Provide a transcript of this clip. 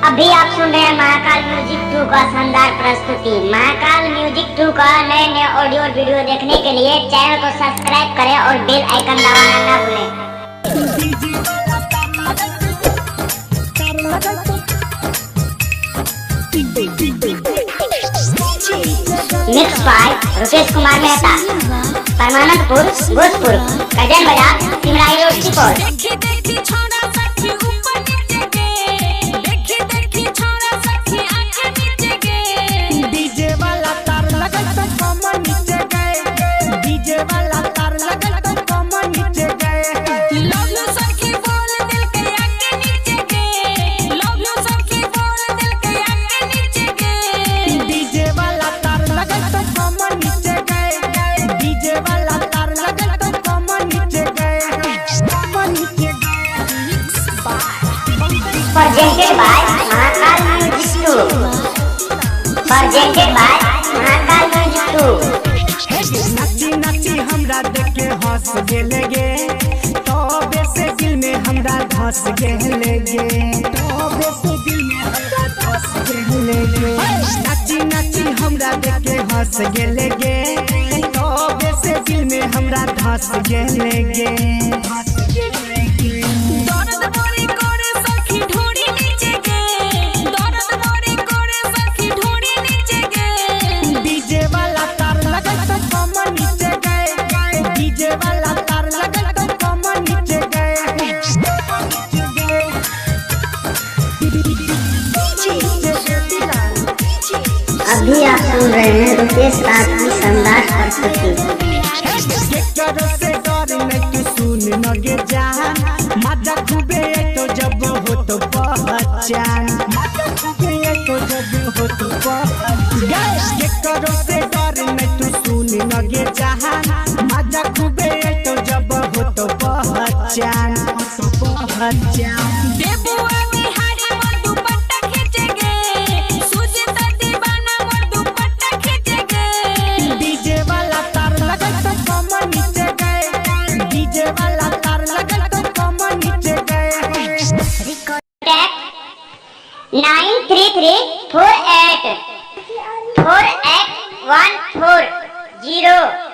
अभी आप सुन रहे हैं महाकाल म्यूजिक 2 का शानदार प्रस्तुति। महाकाल म्यूजिक 2 का नए नए ऑडियो और वीडियो देखने के लिए चैनल को सब्सक्राइब करें और बेल आइकन दबाना ना भूलें। Mix by Rupesh Kumar Mehta, Parmanandpur Bhojpur, Kajan Bazar, Simrahi road, Supaul. Presented by Mahakal music 2। Presented by Mahakal music 2। नाची नाची हमरा देखे हंस गेले गे, तबे से दिल में हमरा धस गेले गे, तबे से दिल में हमरा धस गेले गे। नाची नाची हमरा देखे हंस गेले गे, तबे से दिल में हमरा धस गेले गे। अभी आप सुन रहे हैं रुपेश राज की शानदार प्रस्तुति। से डर में तू सुन नगे जान, मजा खूबे तो जब हो तो पहचान, मजा खूबे तो जब हो तो पहचान। करो से डर में तू सुन नगे जान, मजा खूबे तो जब हो तो पहचान, पहचान। Contact 93348 48140।